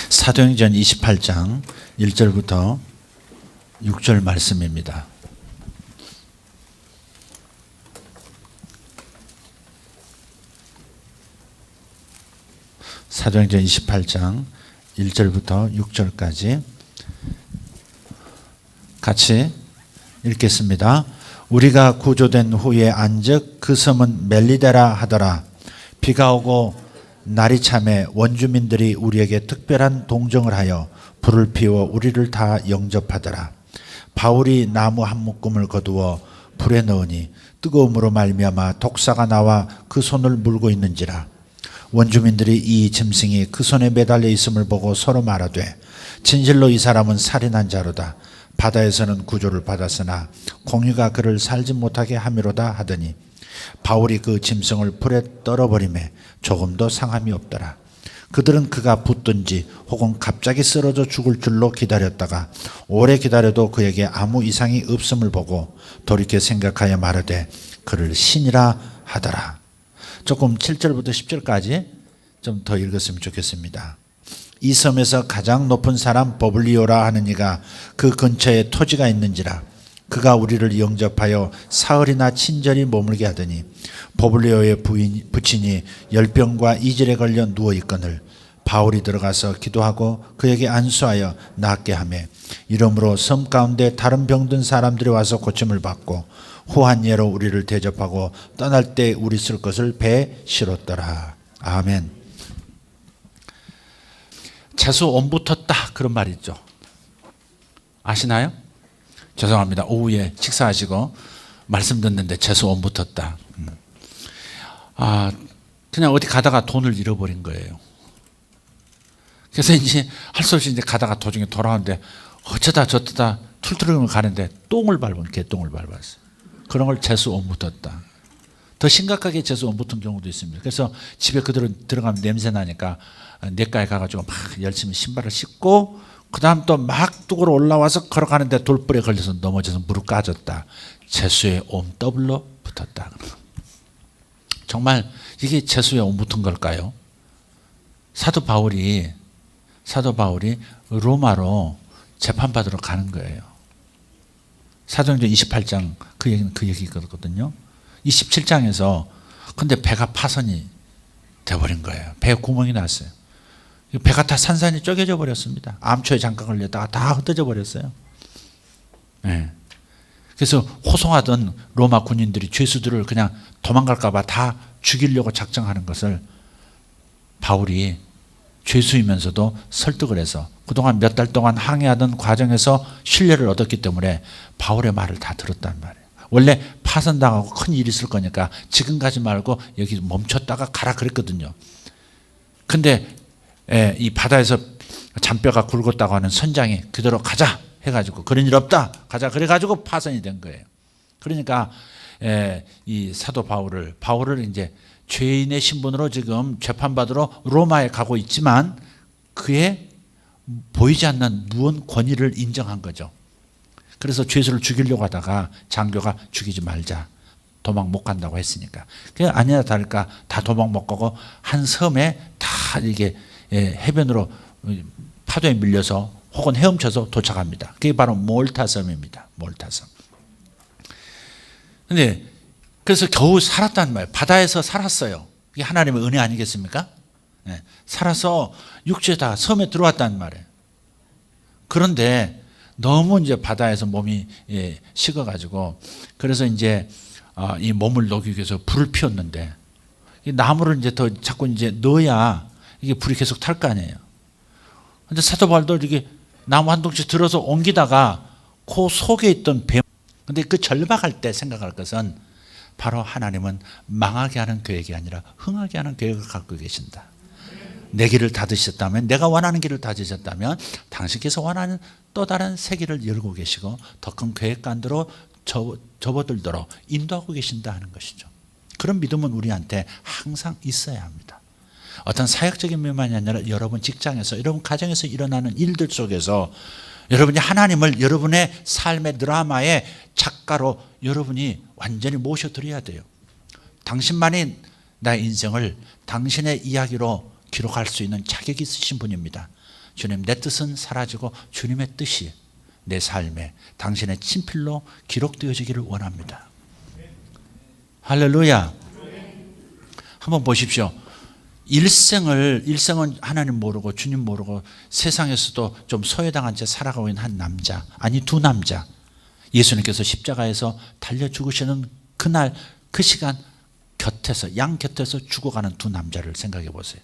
사도행전 28장 1절부터 6절 말씀입니다. 사도행전 28장 1절부터 6절까지 같이 읽겠습니다. 우리가 구조된 후에 안즉 그 섬은 멜리데라 하더라. 비가 오고 날이 참에 원주민들이 우리에게 특별한 동정을 하여 불을 피워 우리를 다 영접하더라. 바울이 나무 한 묶음을 거두어 불에 넣으니 뜨거움으로 말미암아 독사가 나와 그 손을 물고 있는지라. 원주민들이 이 짐승이 그 손에 매달려 있음을 보고 서로 말하되 진실로 이 사람은 살인한 자로다. 바다에서는 구조를 받았으나 공유가 그를 살지 못하게 함이로다 하더니 바울이 그 짐승을 불에 떨어버리매 조금도 상함이 없더라. 그들은 그가 붙든지 혹은 갑자기 쓰러져 죽을 줄로 기다렸다가 오래 기다려도 그에게 아무 이상이 없음을 보고 돌이켜 생각하여 말하되 그를 신이라 하더라. 조금 7절부터 10절까지 좀 더 읽었으면 좋겠습니다. 이 섬에서 가장 높은 사람 버블리오라 하는 이가 그 근처에 토지가 있는지라. 그가 우리를 영접하여 사흘이나 친절히 머물게 하더니 버블리오의 부친이 열병과 이질에 걸려 누워있거늘 바울이 들어가서 기도하고 그에게 안수하여 낫게 하며 이러므로 섬 가운데 다른 병든 사람들이 와서 고침을 받고 후한 예로 우리를 대접하고 떠날 때 우리 쓸 것을 배에 실었더라. 아멘. 채소 온 붙었다 그런 말이 있죠. 아시나요? 죄송합니다. 오후에 식사하시고 말씀 듣는데 채소 온 붙었다. 그냥 어디 가다가 돈을 잃어버린 거예요. 그래서 이제 할 수 없이 이제 가다가 도중에 돌아오는데 어쩌다 저쩌다 툴툴을 가는데 똥을 밟은 개똥을 밟았어요. 그런 걸 채소 온 붙었다. 더 심각하게 채소 온 붙은 경우도 있습니다. 그래서 집에 그대로 들어가면 냄새 나니까 내과에 가가지고 막 열심히 신발을 신고 그 다음 또 막 뚝으로 올라와서 걸어가는데 돌불에 걸려서 넘어져서 무릎 까졌다. 채소에 옴 더블로 붙었다. 정말 이게 채소에 옴 붙은 걸까요? 사도 바울이 로마로 재판받으러 가는 거예요. 사도행전 28장 그 얘기는 그 얘기거든요. 27장에서 근데 배가 파선이 돼버린 거예요. 배에 구멍이 났어요. 배가 다 산산이 쪼개져 버렸습니다. 암초에 잠깐 걸렸다가 다 흩어져 버렸어요. 네. 그래서 호송하던 로마 군인들이 죄수들을 그냥 도망갈까 봐 다 죽이려고 작정하는 것을 바울이 죄수이면서도 설득을 해서 그동안 몇 달 동안 항해하던 과정에서 신뢰를 얻었기 때문에 바울의 말을 다 들었단 말이에요. 원래 파선당하고 큰 일이 있을 거니까 지금 가지 말고 여기 멈췄다가 가라 그랬거든요. 근데 이 바다에서 잔뼈가 굵었다고 하는 선장이 그대로 가자 해가지고 그런 일 없다 가자 그래가지고 파선이 된 거예요. 그러니까 이 사도 바울을 이제 죄인의 신분으로 지금 재판받으러 로마에 가고 있지만 그의 보이지 않는 무언 권위를 인정한 거죠. 그래서 죄수를 죽이려고 하다가 장교가 죽이지 말자. 도망 못 간다고 했으니까. 그게 아니나 다를까 다 도망 못 가고 한 섬에 다 이게 해변으로 파도에 밀려서 혹은 헤엄쳐서 도착합니다. 그게 바로 몰타 섬입니다. 몰타 섬. 근데 그래서 겨우 살았단 말이에요. 바다에서 살았어요. 이게 하나님의 은혜 아니겠습니까? 네. 살아서 육지에다 섬에 들어왔단 말이에요. 그런데 너무 이제 바다에서 몸이 식어가지고 그래서 이제 이 몸을 녹이기 위해서 불을 피웠는데 이 나무를 이제 더 자꾸 이제 넣어야 이게 불이 계속 탈 거 아니에요. 근데 사도 바울도 이렇게 나무 한 덩치 들어서 옮기다가 그 속에 있던 뱀. 근데 그 절박할 때 생각할 것은 바로 하나님은 망하게 하는 계획이 아니라 흥하게 하는 계획을 갖고 계신다. 내 길을 닫으셨다면 내가 원하는 길을 닫으셨다면 당신께서 원하는 또 다른 새 길을 열고 계시고 더 큰 계획관대로 접어들도록 인도하고 계신다 하는 것이죠. 그런 믿음은 우리한테 항상 있어야 합니다. 어떤 사역적인 면만이 아니라 여러분 직장에서 여러분 가정에서 일어나는 일들 속에서 여러분이 하나님을 여러분의 삶의 드라마의 작가로 여러분이 완전히 모셔드려야 돼요. 당신만이 나의 인생을 당신의 이야기로 기록할 수 있는 자격이 있으신 분입니다. 주님, 내 뜻은 사라지고 주님의 뜻이 내 삶에 당신의 친필로 기록되어지기를 원합니다. 할렐루야. 한번 보십시오. 일생은 하나님 모르고 주님 모르고 세상에서도 좀 소외당한 채 살아가고 있는 한 남자, 아니 두 남자, 예수님께서 십자가에서 달려 죽으시는 그날 그 시간 곁에서, 양 곁에서 죽어가는 두 남자를 생각해 보세요.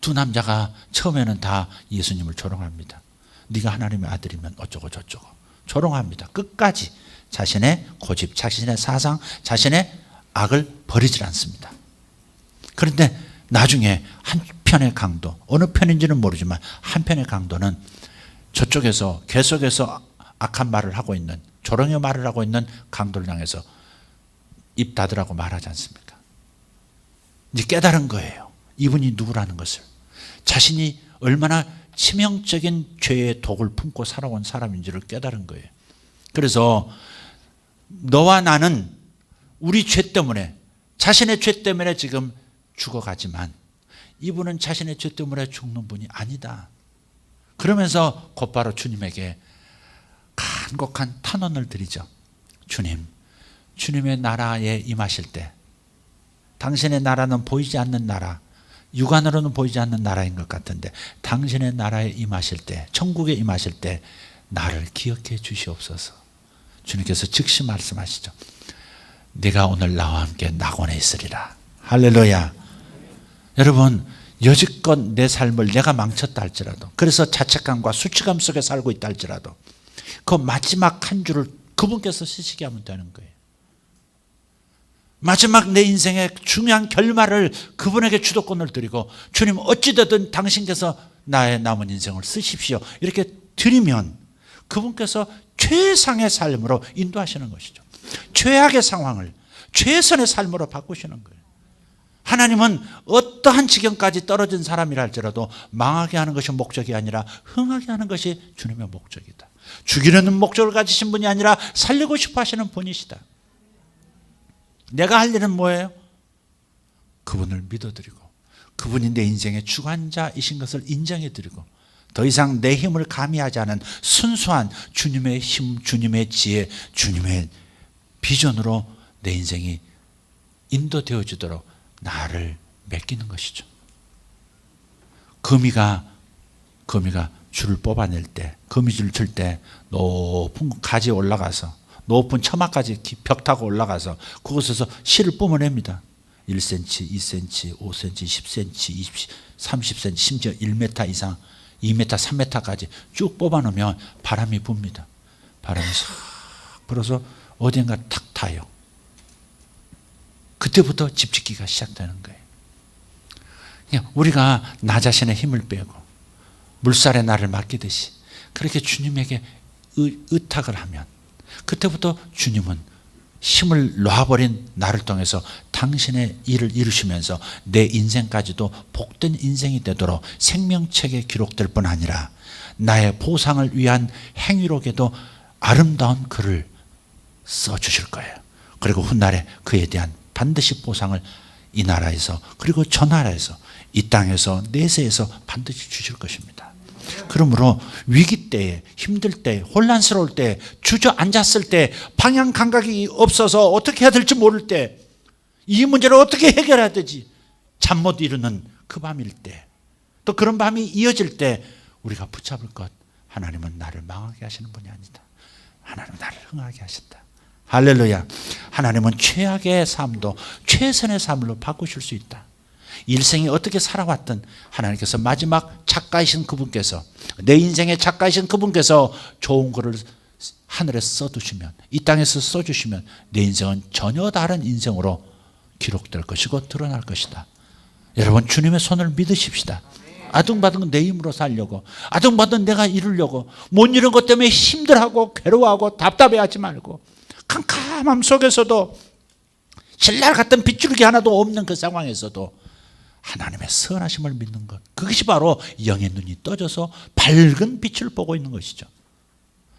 두 남자가 처음에는 다 예수님을 조롱합니다. 네가 하나님의 아들이면 어쩌고 저쩌고 조롱합니다. 끝까지 자신의 고집, 자신의 사상, 자신의 악을 버리질 않습니다. 그런데 나중에 한편의 강도, 어느 편인지는 모르지만 한편의 강도는 저쪽에서 계속해서 악한 말을 하고 있는, 조롱의 말을 하고 있는 강도를 향해서 입 닫으라고 말하지 않습니까? 이제 깨달은 거예요. 이분이 누구라는 것을. 자신이 얼마나 치명적인 죄의 독을 품고 살아온 사람인지를 깨달은 거예요. 그래서 너와 나는 우리 죄 때문에, 자신의 죄 때문에 지금 죽어가지만 이분은 자신의 죄 때문에 죽는 분이 아니다. 그러면서 곧바로 주님에게 간곡한 탄원을 드리죠. 주님, 주님의 나라에 임하실 때, 당신의 나라는 보이지 않는 나라, 육안으로는 보이지 않는 나라인 것 같은데 당신의 나라에 임하실 때, 천국에 임하실 때 나를 기억해 주시옵소서. 주님께서 즉시 말씀하시죠. 네가 오늘 나와 함께 낙원에 있으리라. 할렐루야. 여러분, 여지껏 내 삶을 내가 망쳤다 할지라도, 그래서 자책감과 수치감 속에 살고 있다 할지라도 그 마지막 한 줄을 그분께서 쓰시게 하면 되는 거예요. 마지막 내 인생의 중요한 결말을 그분에게 주도권을 드리고, 주님 어찌되든 당신께서 나의 남은 인생을 쓰십시오, 이렇게 드리면 그분께서 최상의 삶으로 인도하시는 것이죠. 최악의 상황을 최선의 삶으로 바꾸시는 거예요. 하나님은 어떠한 지경까지 떨어진 사람이라 할지라도 망하게 하는 것이 목적이 아니라 흥하게 하는 것이 주님의 목적이다. 죽이려는 목적을 가지신 분이 아니라 살리고 싶어 하시는 분이시다. 내가 할 일은 뭐예요? 그분을 믿어드리고 그분이 내 인생의 주관자이신 것을 인정해드리고 더 이상 내 힘을 가미하지 않은 순수한 주님의 힘, 주님의 지혜, 주님의 비전으로 내 인생이 인도되어지도록 나를 맡기는 것이죠. 거미가 줄을 뽑아낼 때, 거미줄 칠 때 높은 가지에 올라가서, 높은 처마까지 벽 타고 올라가서 그곳에서 실을 뿜어냅니다. 1cm, 2cm, 5cm, 10cm, 20, 30cm, 심지어 1m 이상, 2m, 3m까지 쭉 뽑아놓으면 바람이 붑니다. 바람이 싹 불어서 어딘가 탁 타요. 그때부터 집 짓기가 시작되는 거예요. 그냥 우리가 나 자신의 힘을 빼고 물살에 나를 맡기듯이 그렇게 주님에게 의탁을 하면 그때부터 주님은 힘을 놔버린 나를 통해서 당신의 일을 이루시면서 내 인생까지도 복된 인생이 되도록 생명책에 기록될 뿐 아니라 나의 보상을 위한 행위록에도 아름다운 글을 써주실 거예요. 그리고 훗날에 그에 대한 반드시 보상을 이 나라에서, 그리고 저 나라에서, 이 땅에서, 내세에서 반드시 주실 것입니다. 그러므로 위기 때에, 힘들 때, 혼란스러울 때, 주저앉았을 때, 방향 감각이 없어서 어떻게 해야 될지 모를 때, 이 문제를 어떻게 해결해야 되지, 잠 못 이루는 그 밤일 때, 또 그런 밤이 이어질 때 우리가 붙잡을 것, 하나님은 나를 망하게 하시는 분이 아니다. 하나님은 나를 흥하게 하신다. 할렐루야. 하나님은 최악의 삶도 최선의 삶으로 바꾸실 수 있다. 일생이 어떻게 살아왔든 하나님께서 마지막 작가이신 그분께서, 내 인생의 작가이신 그분께서 좋은 글을 하늘에 써두시면, 이 땅에서 써주시면 내 인생은 전혀 다른 인생으로 기록될 것이고 드러날 것이다. 여러분, 주님의 손을 믿으십시다. 아둥바둥 내 힘으로 살려고, 아둥바둥 내가 이루려고, 못 이룬 것 때문에 힘들어하고 괴로워하고 답답해하지 말고, 캄캄함 속에서도 신랄 같은 빗줄기 하나도 없는 그 상황에서도 하나님의 선하심을 믿는 것, 그것이 바로 영의 눈이 떠져서 밝은 빛을 보고 있는 것이죠.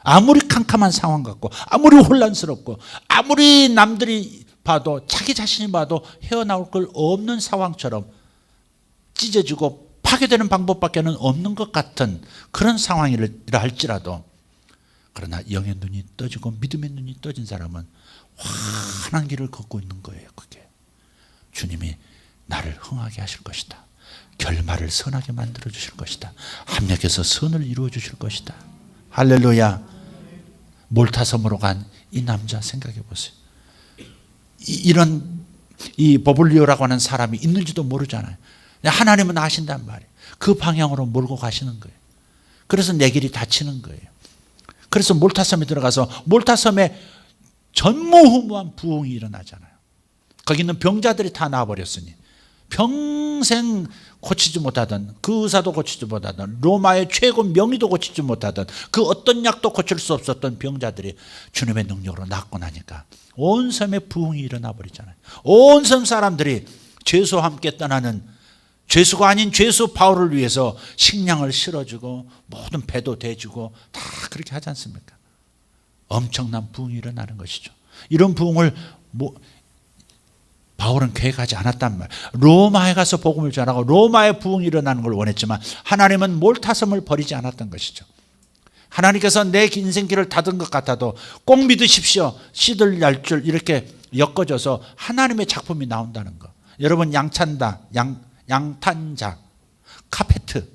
아무리 캄캄한 상황 같고, 아무리 혼란스럽고, 아무리 남들이 봐도, 자기 자신이 봐도 헤어나올 걸 없는 상황처럼 찢어지고 파괴되는 방법밖에는 없는 것 같은 그런 상황이라 할지라도, 그러나 영의 눈이 떠지고 믿음의 눈이 떠진 사람은 환한 길을 걷고 있는 거예요. 그게 주님이 나를 흥하게 하실 것이다. 결말을 선하게 만들어 주실 것이다. 합력해서 선을 이루어 주실 것이다. 할렐루야. 몰타섬으로 간 이 남자 생각해 보세요. 이런 이 버블리오라고 하는 사람이 있는지도 모르잖아요. 하나님은 아신단 말이에요. 그 방향으로 몰고 가시는 거예요. 그래서 내 길이 닫히는 거예요. 그래서 몰타섬에 들어가서 몰타섬에 전무후무한 부흥이 일어나잖아요. 거기 있는 병자들이 다 나와버렸으니 평생 고치지 못하던, 그 의사도 고치지 못하던, 로마의 최고 명의도 고치지 못하던, 그 어떤 약도 고칠 수 없었던 병자들이 주님의 능력으로 낫고 나니까 온 섬에 부흥이 일어나 버리잖아요. 온 섬 사람들이 죄수와 함께 떠나는, 죄수가 아닌 죄수 바울을 위해서 식량을 실어주고 모든 배도 대주고 다 그렇게 하지 않습니까? 엄청난 부흥이 일어나는 것이죠. 이런 부흥을 바울은 계획하지 않았단 말이에요. 로마에 가서 복음을 전하고 로마에 부흥이 일어나는 걸 원했지만 하나님은 몰타섬을 버리지 않았던 것이죠. 하나님께서 내 인생길을 닫은 것 같아도 꼭 믿으십시오. 씨들 날 줄 이렇게 엮어줘서 하나님의 작품이 나온다는 거. 여러분 양탄자, 카페트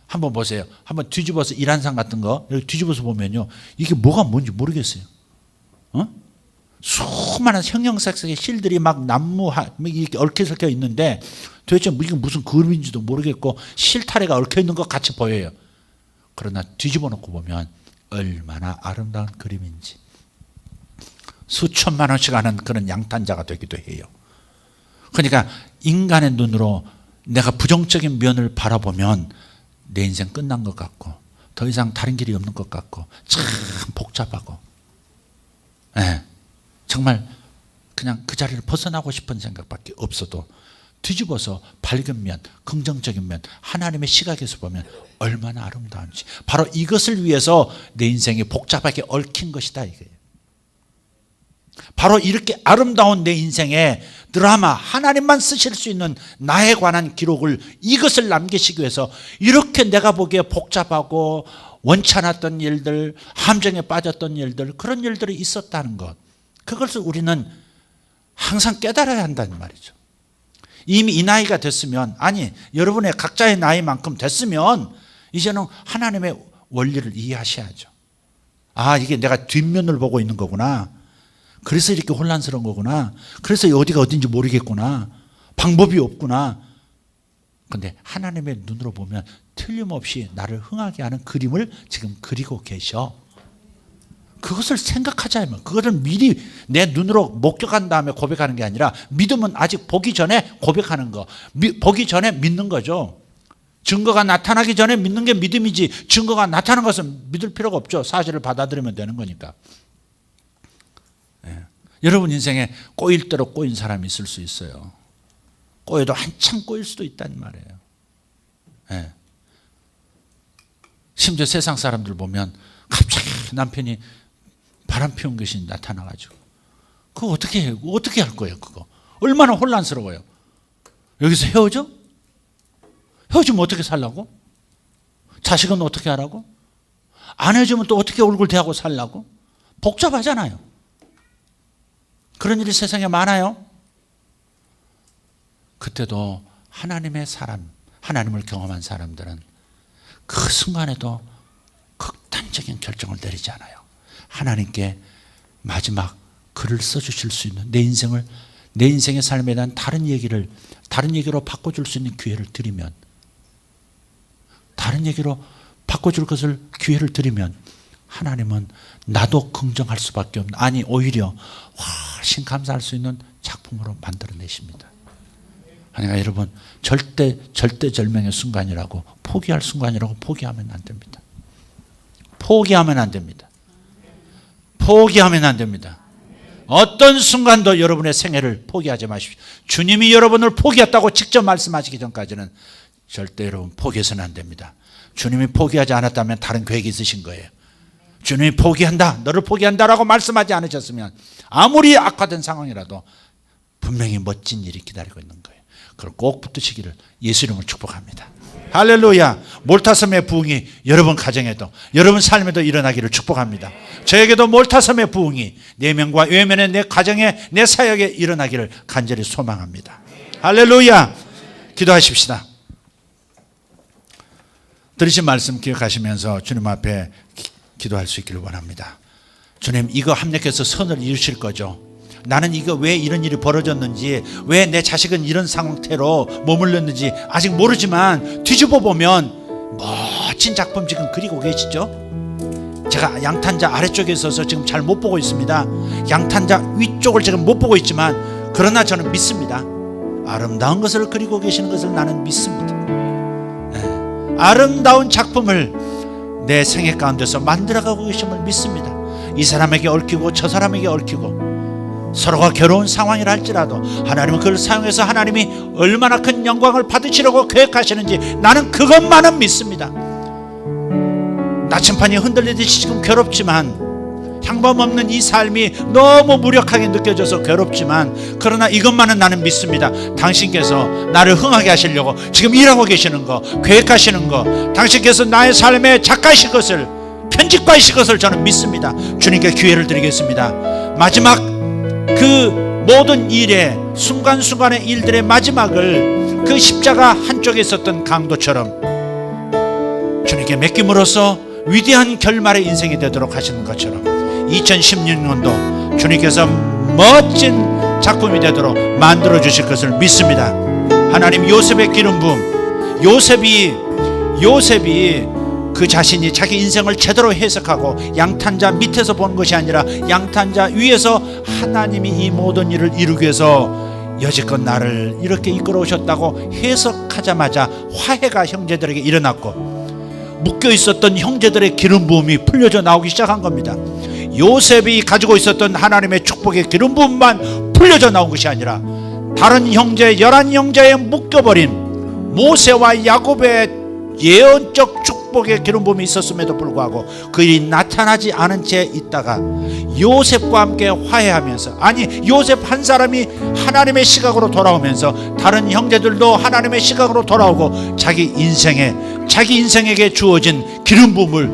한번 보세요. 한번 뒤집어서 이란상 같은 거 여기 뒤집어서 보면요, 이게 뭐가 뭔지 모르겠어요. 수많은 형형색색의 실들이 막 나무 이렇게 얽혀설켜 있는데 도대체 이게 무슨 그림인지도 모르겠고 실타래가 얽혀 있는 것 같이 보여요. 그러나 뒤집어 놓고 보면 얼마나 아름다운 그림인지, 수천만 원씩 하는 그런 양탄자가 되기도 해요. 그러니까 인간의 눈으로 내가 부정적인 면을 바라보면 내 인생 끝난 것 같고 더 이상 다른 길이 없는 것 같고 참 복잡하고, 정말 그냥 그 자리를 벗어나고 싶은 생각밖에 없어도 뒤집어서 밝은 면, 긍정적인 면, 하나님의 시각에서 보면 얼마나 아름다운지, 바로 이것을 위해서 내 인생이 복잡하게 얽힌 것이다 이거예요. 바로 이렇게 아름다운 내 인생의 드라마, 하나님만 쓰실 수 있는 나에 관한 기록을, 이것을 남기시기 위해서 이렇게 내가 보기에 복잡하고 원치 않았던 일들, 함정에 빠졌던 일들, 그런 일들이 있었다는 것, 그것을 우리는 항상 깨달아야 한다는 말이죠. 이미 이 나이가 됐으면, 아니 여러분의 각자의 나이만큼 됐으면 이제는 하나님의 원리를 이해하셔야죠. 아, 이게 내가 뒷면을 보고 있는 거구나. 그래서 이렇게 혼란스러운 거구나. 그래서 어디가 어딘지 모르겠구나. 방법이 없구나. 그런데 하나님의 눈으로 보면 틀림없이 나를 흥하게 하는 그림을 지금 그리고 계셔. 그것을 생각하자면, 그것을 미리 내 눈으로 목격한 다음에 고백하는 게 아니라, 믿음은 아직 보기 전에 고백하는 거, 보기 전에 믿는 거죠. 증거가 나타나기 전에 믿는 게 믿음이지, 증거가 나타난 것은 믿을 필요가 없죠. 사실을 받아들이면 되는 거니까. 여러분 인생에 꼬일 대로 꼬인 사람이 있을 수 있어요. 꼬여도 한참 꼬일 수도 있다는 말이에요. 심지어 세상 사람들 보면 갑자기 남편이 바람 피운 것이 나타나가지고 그거 어떻게 할 거예요? 그거 얼마나 혼란스러워요. 여기서 헤어져? 헤어지면 어떻게 살라고? 자식은 어떻게 하라고? 안 헤어지면 또 어떻게 얼굴 대하고 살라고? 복잡하잖아요. 그런 일이 세상에 많아요. 그때도 하나님의 사람, 하나님을 경험한 사람들은 그 순간에도 극단적인 결정을 내리지 않아요. 하나님께 마지막 글을 써주실 수 있는, 내 인생의 삶에 대한 다른 얘기로 바꿔줄 수 있는 기회를 드리면, 다른 얘기로 바꿔줄 것을 기회를 드리면 하나님은 나도 긍정할 수밖에 없는, 아니 오히려 훨씬 감사할 수 있는 작품으로 만들어내십니다. 그러니까 여러분 절대절명의 순간이라고, 포기할 순간이라고 포기하면 안 됩니다. 포기하면 안 됩니다. 포기하면 안 됩니다. 어떤 순간도 여러분의 생애를 포기하지 마십시오. 주님이 여러분을 포기했다고 직접 말씀하시기 전까지는 절대 여러분 포기해서는 안 됩니다. 주님이 포기하지 않았다면 다른 계획이 있으신 거예요. 주님이 포기한다, 너를 포기한다라고 말씀하지 않으셨으면 아무리 악화된 상황이라도 분명히 멋진 일이 기다리고 있는 거예요. 그걸 꼭 붙드시기를 예수 이름으로 축복합니다. 할렐루야. 몰타섬의 부흥이 여러분 가정에도 여러분 삶에도 일어나기를 축복합니다. 저에게도 몰타섬의 부흥이 내면과 외면의 내 가정에 내 사역에 일어나기를 간절히 소망합니다. 할렐루야. 기도하십시다. 들으신 말씀 기억하시면서 주님 앞에 기도할 수 있기를 원합니다. 주님, 이거 합력해서 선을 이루실 거죠? 나는 이거 왜 이런 일이 벌어졌는지, 왜 내 자식은 이런 상태로 머물렀는지 아직 모르지만 뒤집어 보면 멋진 작품 지금 그리고 계시죠? 제가 양탄자 아래쪽에 있어서 지금 잘 못 보고 있습니다. 양탄자 위쪽을 지금 못 보고 있지만 그러나 저는 믿습니다. 아름다운 것을 그리고 계시는 것을 나는 믿습니다. 아름다운 작품을 내 생애 가운데서 만들어가고 계심을 믿습니다. 이 사람에게 얽히고 저 사람에게 얽히고 서로가 괴로운 상황이라 할지라도 하나님은 그걸 사용해서 하나님이 얼마나 큰 영광을 받으시려고 계획하시는지 나는 그것만은 믿습니다. 나침판이 흔들리듯이 지금 괴롭지만, 향방 없는 이 삶이 너무 무력하게 느껴져서 괴롭지만, 그러나 이것만은 나는 믿습니다. 당신께서 나를 흥하게 하시려고 지금 일하고 계시는 거, 계획하시는 거, 당신께서 나의 삶의 작가이실 것을, 편집가이실 것을 저는 믿습니다. 주님께 기회를 드리겠습니다. 마지막 그 모든 일의 순간순간의 일들의 마지막을 그 십자가 한쪽에 있었던 강도처럼 주님께 맡김으로써 위대한 결말의 인생이 되도록 하시는 것처럼 2016년도 주님께서 멋진 작품이 되도록 만들어 주실 것을 믿습니다. 하나님, 요셉의 기름 부음, 요셉이 그 자신이 자기 인생을 제대로 해석하고 양탄자 밑에서 보는 것이 아니라 양탄자 위에서 하나님이 이 모든 일을 이루기 위해서 여지껏 나를 이렇게 이끌어 오셨다고 해석하자마자 화해가 형제들에게 일어났고, 묶여 있었던 형제들의 기름 부음이 풀려져 나오기 시작한 겁니다. 요셉이 가지고 있었던 하나님의 축복의 기름 부음만 풀려져 나온 것이 아니라 다른 형제 11형제에 묶여버린 모세와 야곱의 예언적 축복의 기름 부음이 있었음에도 불구하고 그 일이 나타나지 않은 채 있다가 요셉과 함께 화해하면서, 아니 요셉 한 사람이 하나님의 시각으로 돌아오면서 다른 형제들도 하나님의 시각으로 돌아오고 자기 인생에게 주어진 기름 부음을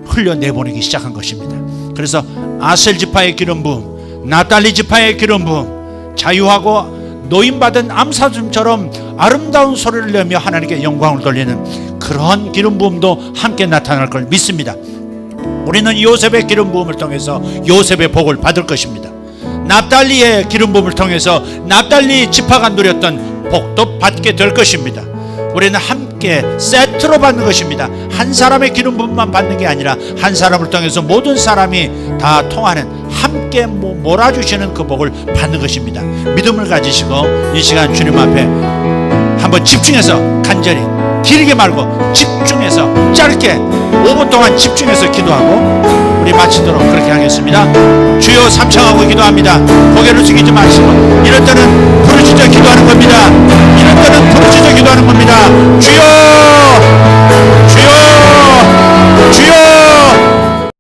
흘려내보내기 시작한 것입니다. 그래서 아셀 지파의 기름 부음, 나달리 지파의 기름 부음, 자유하고 노임받은 암사슴처럼 아름다운 소리를 내며 하나님께 영광을 돌리는 그런 기름 부음도 함께 나타날 걸 믿습니다. 우리는 요셉의 기름 부음을 통해서 요셉의 복을 받을 것입니다. 납달리의 기름 부음을 통해서 납달리 지파가 누렸던 복도 받게 될 것입니다. 우리는 함께 세트로 받는 것입니다. 한 사람의 기름 부음만 받는 게 아니라 한 사람을 통해서 모든 사람이 다 통하는, 함께 몰아주시는 그 복을 받는 것입니다. 믿음을 가지시고 이 시간 주님 앞에 한번 집중해서, 간절히 길게 말고 집중해서 짧게 5분 동안 집중해서 기도하고 우리 마치도록 그렇게 하겠습니다. 주여, 삼창하고 기도합니다. 고개를 숙이지 마시고, 이럴 때는